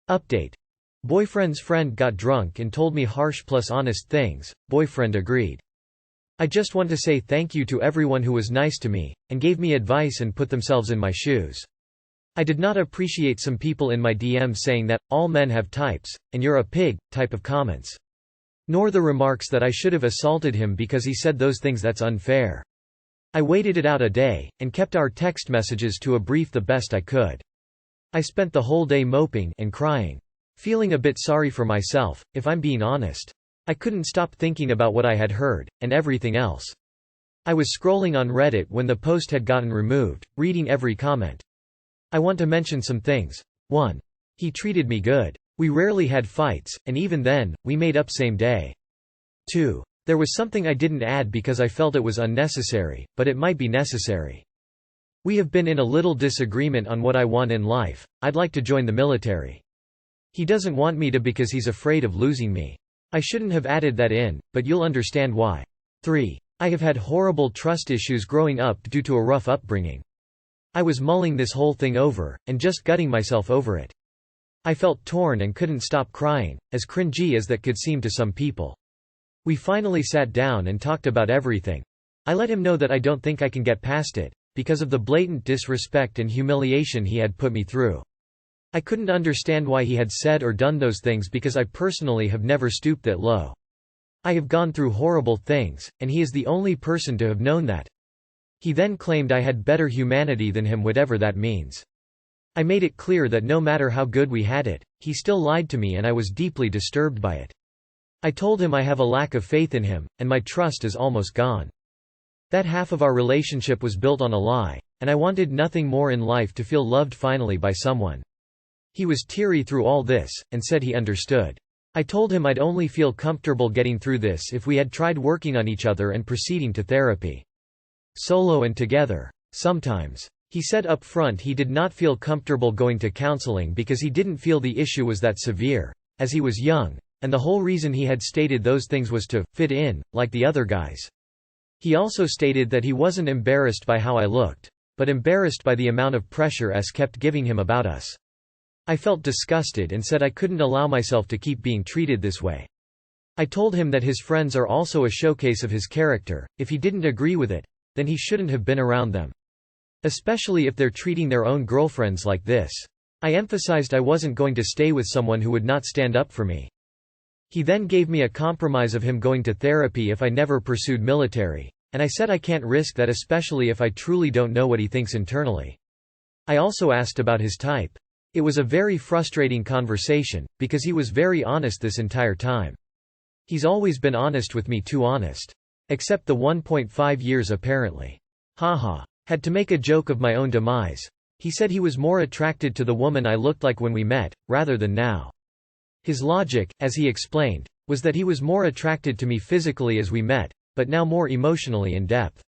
Update. Boyfriend's friend got drunk and told me harsh plus honest things. Boyfriend agreed. I just want to say thank you to everyone who was nice to me, and gave me advice and put themselves in my shoes. I did not appreciate some people in my DMs saying that, all men have types, and you're a pig, type of comments. Nor the remarks that I should have assaulted him because he said those things. That's unfair. I waited it out a day, and kept our text messages to a brief the best I could. I spent the whole day moping and crying. Feeling a bit sorry for myself, if I'm being honest. I couldn't stop thinking about what I had heard, and everything else. I was scrolling on Reddit when the post had gotten removed, reading every comment. I want to mention some things. 1. He treated me good. We rarely had fights, and even then, we made up same day. 2. There was something I didn't add because I felt it was unnecessary, but it might be necessary. We have been in a little disagreement on what I want in life. I'd like to join the military. He doesn't want me to because he's afraid of losing me. I shouldn't have added that in, but you'll understand why. 3. I have had horrible trust issues growing up due to a rough upbringing. I was mulling this whole thing over, and just gutting myself over it. I felt torn and couldn't stop crying, as cringy as that could seem to some people. We finally sat down and talked about everything. I let him know that I don't think I can get past it, because of the blatant disrespect and humiliation he had put me through. I couldn't understand why he had said or done those things because I personally have never stooped that low. I have gone through horrible things, and he is the only person to have known that. He then claimed I had better humanity than him, whatever that means. I made it clear that no matter how good we had it, he still lied to me and I was deeply disturbed by it. I told him I have a lack of faith in him, and my trust is almost gone. That half of our relationship was built on a lie, and I wanted nothing more in life to feel loved finally by someone. He was teary through all this, and said he understood. I told him I'd only feel comfortable getting through this if we had tried working on each other and proceeding to therapy. Solo and together. Sometimes. He said up front he did not feel comfortable going to counseling because he didn't feel the issue was that severe, as he was young, and the whole reason he had stated those things was to fit in, like the other guys. He also stated that he wasn't embarrassed by how I looked, but embarrassed by the amount of pressure S kept giving him about us. I felt disgusted and said I couldn't allow myself to keep being treated this way. I told him that his friends are also a showcase of his character. If he didn't agree with it, then he shouldn't have been around them. Especially if they're treating their own girlfriends like this. I emphasized I wasn't going to stay with someone who would not stand up for me. He then gave me a compromise of him going to therapy if I never pursued military, and I said I can't risk that, especially if I truly don't know what he thinks internally. I also asked about his type. It was a very frustrating conversation, because he was very honest this entire time. He's always been honest with me, too honest. Except the 1.5 years apparently. Haha. Had to make a joke of my own demise. He said he was more attracted to the woman I looked like when we met, rather than now. His logic, as he explained, was that he was more attracted to me physically as we met, but now more emotionally in depth.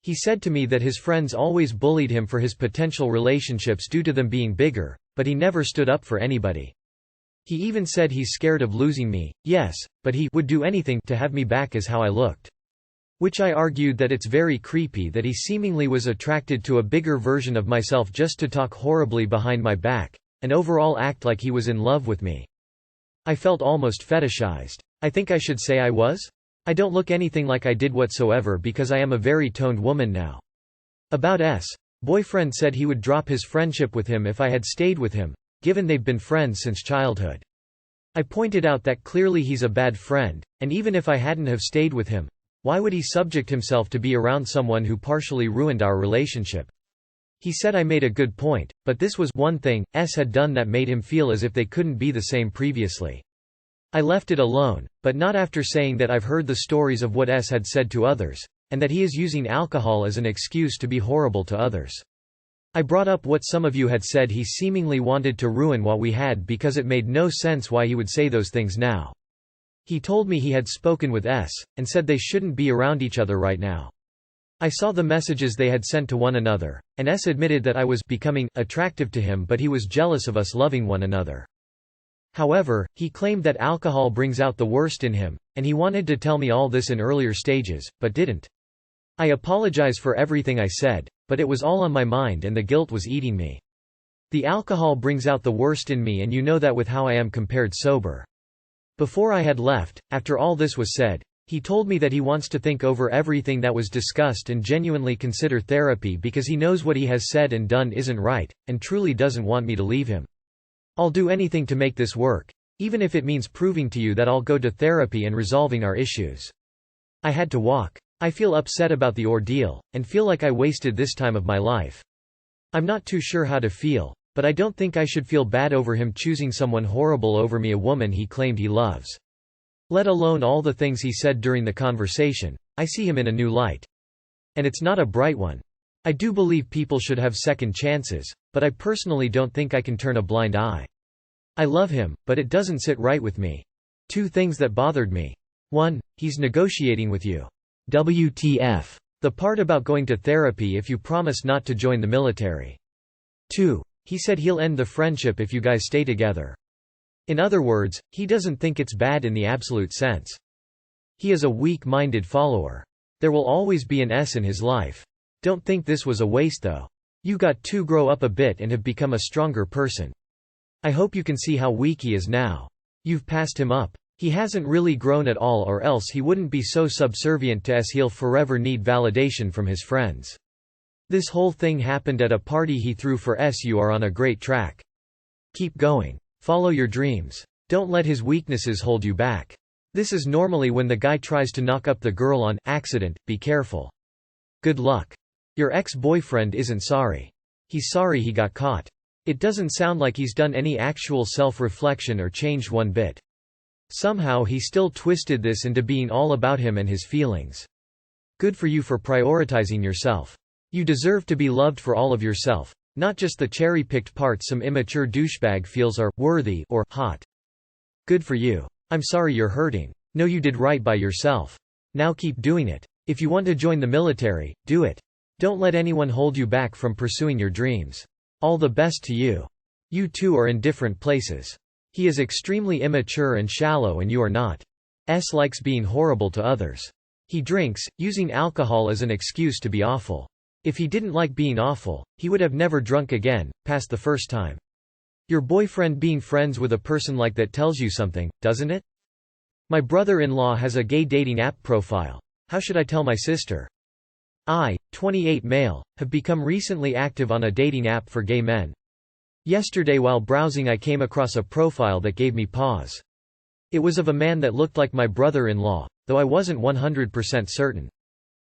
He said to me that his friends always bullied him for his potential relationships due to them being bigger, but he never stood up for anybody. He even said he's scared of losing me, yes, but he would do anything to have me back as how I looked. Which I argued that it's very creepy that he seemingly was attracted to a bigger version of myself just to talk horribly behind my back, and overall act like he was in love with me. I felt almost fetishized. I think I should say I was? I don't look anything like I did whatsoever because I am a very toned woman now. About S. Boyfriend said he would drop his friendship with him if I had stayed with him, given they've been friends since childhood. I pointed out that clearly he's a bad friend, and even if I hadn't have stayed with him, why would he subject himself to be around someone who partially ruined our relationship? He said I made a good point, but this was one thing S had done that made him feel as if they couldn't be the same previously. I left it alone, but not after saying that I've heard the stories of what S had said to others, and that he is using alcohol as an excuse to be horrible to others. I brought up what some of you had said he seemingly wanted to ruin what we had because it made no sense why he would say those things now. He told me he had spoken with S, and said they shouldn't be around each other right now. I saw the messages they had sent to one another, and S admitted that I was becoming attractive to him, but he was jealous of us loving one another. However, he claimed that alcohol brings out the worst in him, and he wanted to tell me all this in earlier stages, but didn't. I apologize for everything I said, but it was all on my mind and the guilt was eating me. The alcohol brings out the worst in me and you know that with how I am compared sober. Before I had left, after all this was said, he told me that he wants to think over everything that was discussed and genuinely consider therapy because he knows what he has said and done isn't right, and truly doesn't want me to leave him. I'll do anything to make this work, even if it means proving to you that I'll go to therapy and resolving our issues. I had to walk. I feel upset about the ordeal, and feel like I wasted this time of my life. I'm not too sure how to feel, but I don't think I should feel bad over him choosing someone horrible over me, a woman he claimed he loves. Let alone all the things he said during the conversation. I see him in a new light. And it's not a bright one. I do believe people should have second chances, but I personally don't think I can turn a blind eye. I love him, but it doesn't sit right with me. 2 things that bothered me. 1. He's negotiating with you. WTF. The part about going to therapy if you promise not to join the military. 2. He said he'll end the friendship if you guys stay together. In other words, he doesn't think it's bad in the absolute sense. He is a weak-minded follower. There will always be an S in his life. Don't think this was a waste though. You got to grow up a bit and have become a stronger person. I hope you can see how weak he is now. You've passed him up. He hasn't really grown at all, or else he wouldn't be so subservient to us. He'll forever need validation from his friends. This whole thing happened at a party he threw for us. You are on a great track. Keep going. Follow your dreams. Don't let his weaknesses hold you back. This is normally when the guy tries to knock up the girl on accident. Be careful. Good luck. Your ex-boyfriend isn't sorry. He's sorry he got caught. It doesn't sound like he's done any actual self-reflection or changed one bit. Somehow he still twisted this into being all about him and his feelings. Good for you for prioritizing yourself. You deserve to be loved for all of yourself, not just the cherry-picked parts some immature douchebag feels are worthy or hot. Good for you. I'm sorry you're hurting. No, you did right by yourself. Now keep doing it. If you want to join the military, do it. Don't let anyone hold you back from pursuing your dreams. All the best to you. You two are in different places. He is extremely immature and shallow and you are not. Likes being horrible to others. He drinks, using alcohol as an excuse to be awful. If he didn't like being awful, he would have never drunk again, past the first time. Your boyfriend being friends with a person like that tells you something, doesn't it? My brother-in-law has a gay dating app profile. How should I tell my sister? I, 28 male, have become recently active on a dating app for gay men. Yesterday while browsing I came across a profile that gave me pause. It was of a man that looked like my brother-in-law, though I wasn't 100% certain.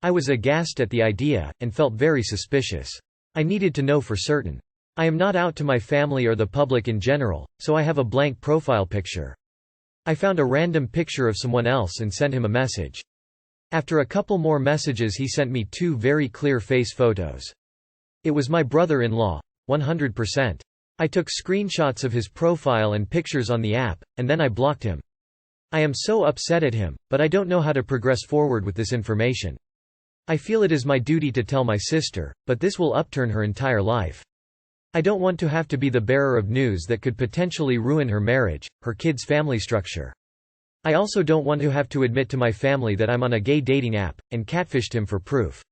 I was aghast at the idea, and felt very suspicious. I needed to know for certain. I am not out to my family or the public in general, so I have a blank profile picture. I found a random picture of someone else and sent him a message. After a couple more messages he sent me 2 very clear face photos. It was my brother-in-law, 100%. I took screenshots of his profile and pictures on the app, and then I blocked him. I am so upset at him, but I don't know how to progress forward with this information. I feel it is my duty to tell my sister, but this will upturn her entire life. I don't want to have to be the bearer of news that could potentially ruin her marriage, her kids' family structure. I also don't want to have to admit to my family that I'm on a gay dating app, and catfished him for proof.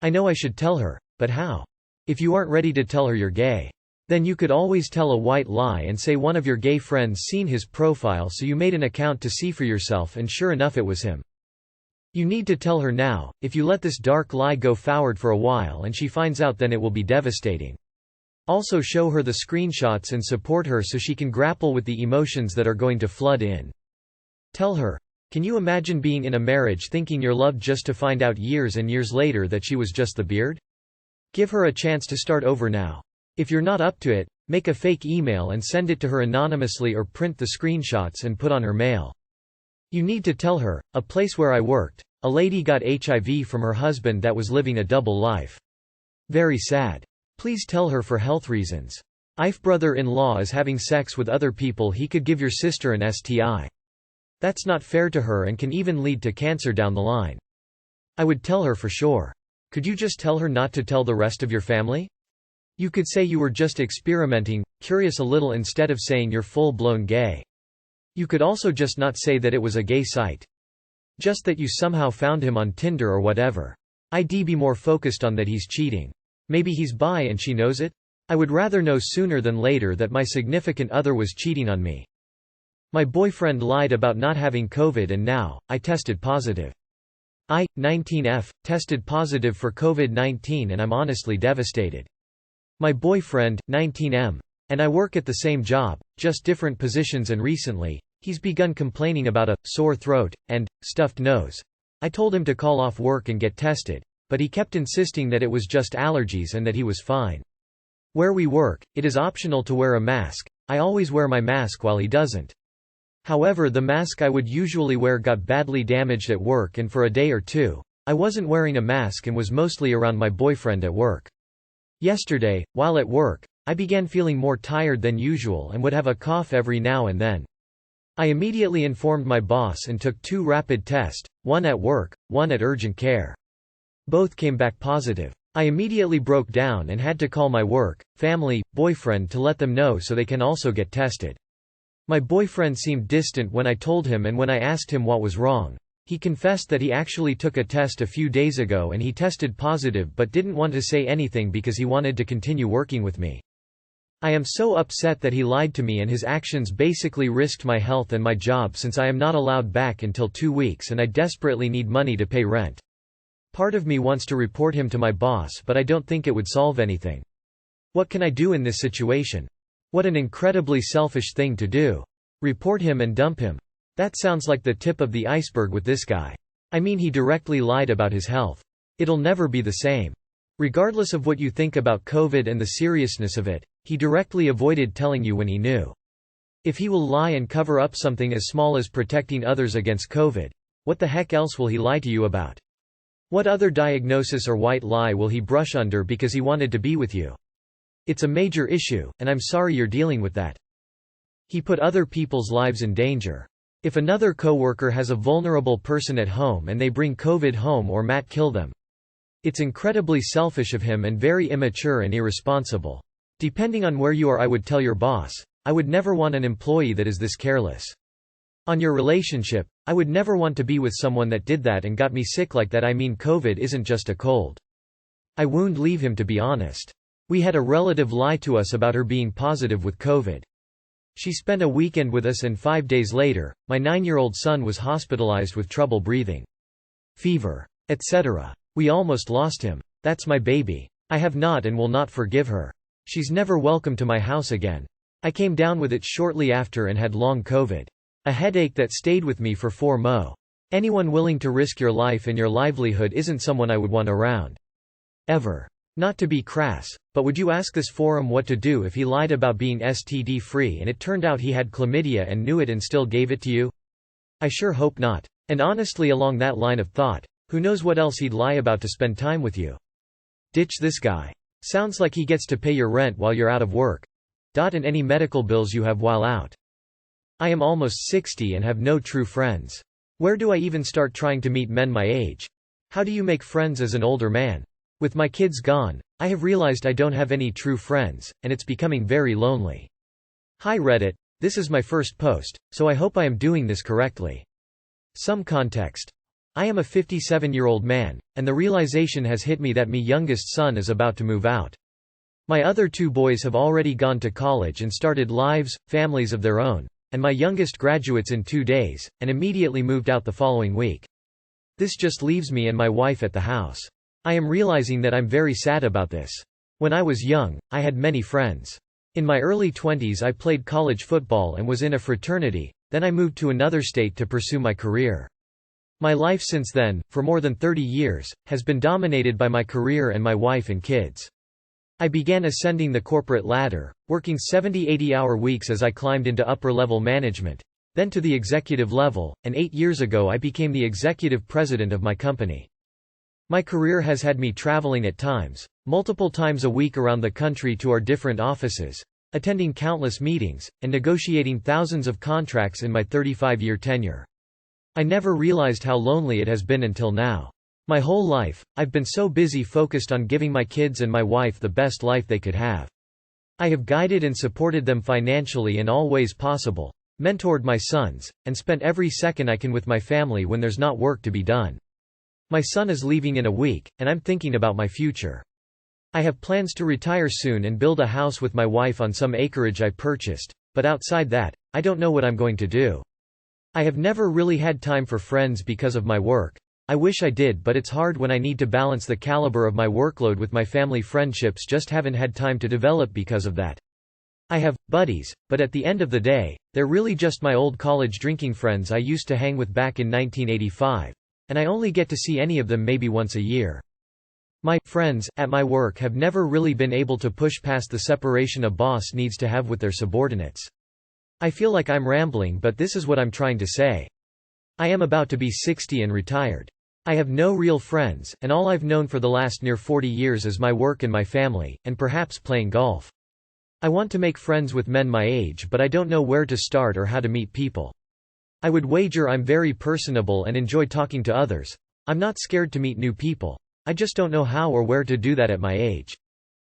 I know I should tell her, but how? If you aren't ready to tell her you're gay, then you could always tell a white lie and say one of your gay friends seen his profile so you made an account to see for yourself and sure enough it was him. You need to tell her now. If you let this dark lie go forward for a while and she finds out, then it will be devastating. Also show her the screenshots and support her so she can grapple with the emotions that are going to flood in. Tell her, can you imagine being in a marriage thinking you're loved just to find out years and years later that she was just the beard? Give her a chance to start over now. If you're not up to it, make a fake email and send it to her anonymously or print the screenshots and put on her mail. You need to tell her, a place where I worked, a lady got HIV from her husband that was living a double life. Very sad. Please tell her for health reasons. If brother-in-law is having sex with other people, he could give your sister an STI. That's not fair to her and can even lead to cancer down the line. I would tell her for sure. Could you just tell her not to tell the rest of your family? You could say you were just experimenting, curious a little, instead of saying you're full-blown gay. You could also just not say that it was a gay site. Just that you somehow found him on Tinder or whatever. I'd be more focused on that he's cheating. Maybe he's bi and she knows it? I would rather know sooner than later that my significant other was cheating on me. My boyfriend lied about not having COVID and now, I tested positive. I, 19F, tested positive for COVID-19 and I'm honestly devastated. My boyfriend, 19M, and I work at the same job, just different positions, and recently, he's begun complaining about a sore throat and stuffed nose. I told him to call off work and get tested, but he kept insisting that it was just allergies and that he was fine. Where we work, it is optional to wear a mask. I always wear my mask while he doesn't. However, the mask I would usually wear got badly damaged at work, and for a day or two, I wasn't wearing a mask and was mostly around my boyfriend at work. Yesterday, while at work, I began feeling more tired than usual and would have a cough every now and then. I immediately informed my boss and took 2 rapid tests, one at work, one at urgent care. Both came back positive. I immediately broke down and had to call my work, family, boyfriend to let them know so they can also get tested. My boyfriend seemed distant when I told him, and when I asked him what was wrong, he confessed that he actually took a test a few days ago and he tested positive but didn't want to say anything because he wanted to continue working with me. I am so upset that he lied to me, and his actions basically risked my health and my job since I am not allowed back until 2 weeks and I desperately need money to pay rent. Part of me wants to report him to my boss, but I don't think it would solve anything. What can I do in this situation? What an incredibly selfish thing to do. Report him and dump him. That sounds like the tip of the iceberg with this guy. I mean, he directly lied about his health. It'll never be the same. Regardless of what you think about COVID and the seriousness of it, he directly avoided telling you when he knew. If he will lie and cover up something as small as protecting others against COVID, what the heck else will he lie to you about? What other diagnosis or white lie will he brush under because he wanted to be with you? It's a major issue, and I'm sorry you're dealing with that. He put other people's lives in danger. If another coworker has a vulnerable person at home and they bring COVID home or might kill them, it's incredibly selfish of him and very immature and irresponsible. Depending on where you are, I would tell your boss, I would never want an employee that is this careless. On your relationship, I would never want to be with someone that did that and got me sick like that. I mean, COVID isn't just a cold. I wouldn't leave him, to be honest. We had a relative lie to us about her being positive with COVID. She spent a weekend with us and 5 days later, my 9-year-old son was hospitalized with trouble breathing, fever, etc. We almost lost him. That's my baby. I have not and will not forgive her. She's never welcome to my house again. I came down with it shortly after and had long COVID. A headache that stayed with me for 4 months. Anyone willing to risk your life and your livelihood isn't someone I would want around. Ever. Not to be crass, but would you ask this forum what to do if he lied about being STD-free and it turned out he had chlamydia and knew it and still gave it to you? I sure hope not. And honestly, along that line of thought, who knows what else he'd lie about to spend time with you? Ditch this guy. Sounds like he gets to pay your rent while you're out of work. And any medical bills you have while out. I am almost 60 and have no true friends. Where do I even start trying to meet men my age? How do you make friends as an older man? With my kids gone, I have realized I don't have any true friends, and it's becoming very lonely. Hi Reddit, this is my first post, so I hope I am doing this correctly. Some context. I am a 57-year-old man, and the realization has hit me that my youngest son is about to move out. My other 2 boys have already gone to college and started lives, families of their own, and my youngest graduates in 2 days, and immediately moved out the following week. This just leaves me and my wife at the house. I am realizing that I'm very sad about this. When I was young, I had many friends. In my early 20s I played college football and was in a fraternity, then I moved to another state to pursue my career. My life since then, for more than 30 years, has been dominated by my career and my wife and kids. I began ascending the corporate ladder, working 70-80-hour weeks as I climbed into upper-level management, then to the executive level, and 8 years ago I became the executive president of my company. My career has had me traveling at times, multiple times a week around the country to our different offices, attending countless meetings, and negotiating thousands of contracts in my 35-year tenure. I never realized how lonely it has been until now. My whole life, I've been so busy focused on giving my kids and my wife the best life they could have. I have guided and supported them financially in all ways possible, mentored my sons, and spent every second I can with my family when there's not work to be done. My son is leaving in a week, and I'm thinking about my future. I have plans to retire soon and build a house with my wife on some acreage I purchased, but outside that, I don't know what I'm going to do. I have never really had time for friends because of my work. I wish I did, but it's hard when I need to balance the caliber of my workload with my family friendships. Just haven't had time to develop because of that. I have buddies, but at the end of the day, they're really just my old college drinking friends I used to hang with back in 1985, and I only get to see any of them maybe once a year. My friends at my work have never really been able to push past the separation a boss needs to have with their subordinates. I feel like I'm rambling, but this is what I'm trying to say. I am about to be 60 and retired. I have no real friends, and all I've known for the last near 40 years is my work and my family, and perhaps playing golf. I want to make friends with men my age, but I don't know where to start or how to meet people. I would wager I'm very personable and enjoy talking to others. I'm not scared to meet new people. I just don't know how or where to do that at my age.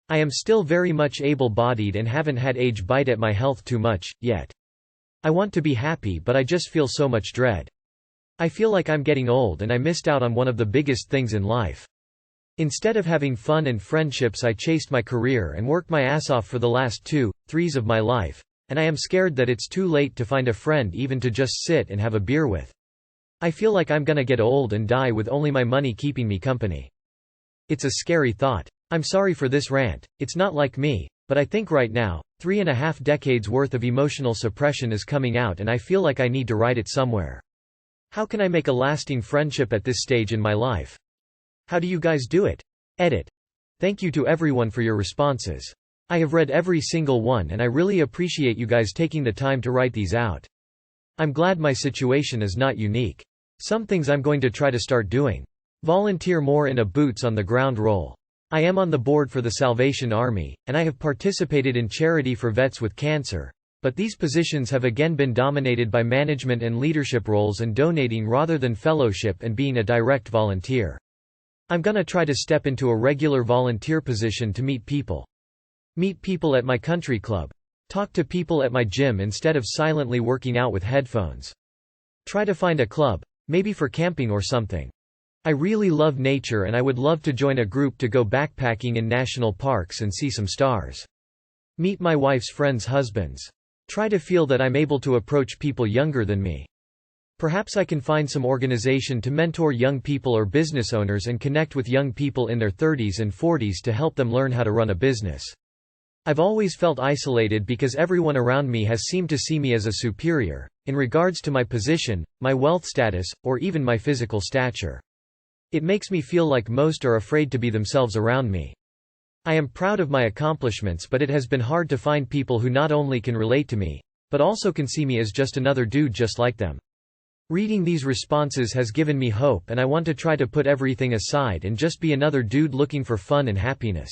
I am still very much able-bodied and haven't had age bite at my health too much, yet. I want to be happy, but I just feel so much dread. I feel like I'm getting old and I missed out on one of the biggest things in life. Instead of having fun and friendships, I chased my career and worked my ass off for the last 2-3 of my life, and I am scared that it's too late to find a friend even to just sit and have a beer with. I feel like I'm gonna get old and die with only my money keeping me company. It's a scary thought. I'm sorry for this rant, it's not like me, but I think right now, 3.5 decades worth of emotional suppression is coming out and I feel like I need to write it somewhere. How can I make a lasting friendship at this stage in my life? How do you guys do it? Edit. Thank you to everyone for your responses. I have read every single one and I really appreciate you guys taking the time to write these out. I'm glad my situation is not unique. Some things I'm going to try to start doing. Volunteer more in a boots on the ground role. I am on the board for the Salvation Army, and I have participated in charity for vets with cancer, but these positions have again been dominated by management and leadership roles and donating rather than fellowship and being a direct volunteer. I'm gonna try to step into a regular volunteer position to meet people. Meet people at my country club. Talk to people at my gym instead of silently working out with headphones. Try to find a club, maybe for camping or something. I really love nature and I would love to join a group to go backpacking in national parks and see some stars. Meet my wife's friends' husbands. Try to feel that I'm able to approach people younger than me. Perhaps I can find some organization to mentor young people or business owners and connect with young people in their 30s and 40s to help them learn how to run a business. I've always felt isolated because everyone around me has seemed to see me as a superior, in regards to my position, my wealth status, or even my physical stature. It makes me feel like most are afraid to be themselves around me. I am proud of my accomplishments, but it has been hard to find people who not only can relate to me, but also can see me as just another dude just like them. Reading these responses has given me hope and I want to try to put everything aside and just be another dude looking for fun and happiness.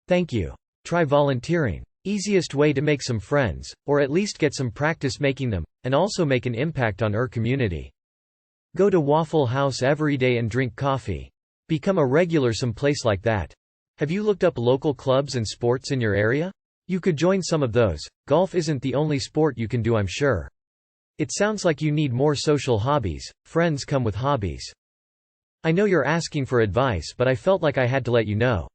Thank you. Try volunteering. Easiest way to make some friends, or at least get some practice making them, and also make an impact on our community. Go to Waffle House every day and drink coffee. Become a regular someplace like that. Have you looked up local clubs and sports in your area? You could join some of those. Golf isn't the only sport you can do, I'm sure. It sounds like you need more social hobbies. Friends come with hobbies. I know you're asking for advice, but I felt like I had to let you know.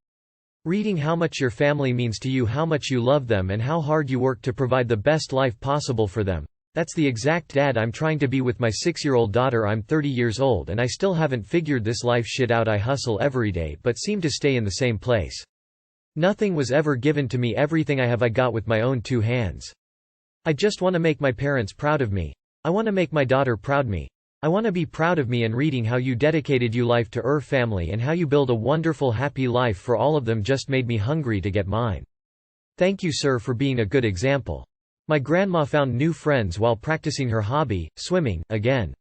Reading how much your family means to you, how much you love them and how hard you work to provide the best life possible for them. That's the exact dad I'm trying to be with my 6-year-old daughter. I'm 30 years old and I still haven't figured this life shit out. I hustle every day but seem to stay in the same place. Nothing was ever given to me, everything I have I got with my own 2 hands. I just want to make my parents proud of me. I want to make my daughter proud me. I want to be proud of me, and reading how you dedicated your life to your family and how you build a wonderful happy life for all of them just made me hungry to get mine. Thank you, sir, for being a good example. My grandma found new friends while practicing her hobby, swimming, again.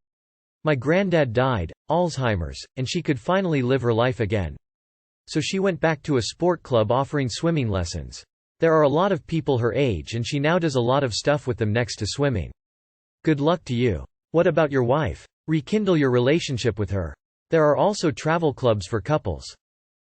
My granddad died, Alzheimer's, and she could finally live her life again. So she went back to a sport club offering swimming lessons. There are a lot of people her age and she now does a lot of stuff with them next to swimming. Good luck to you. What about your wife? Rekindle your relationship with her. There are also travel clubs for couples.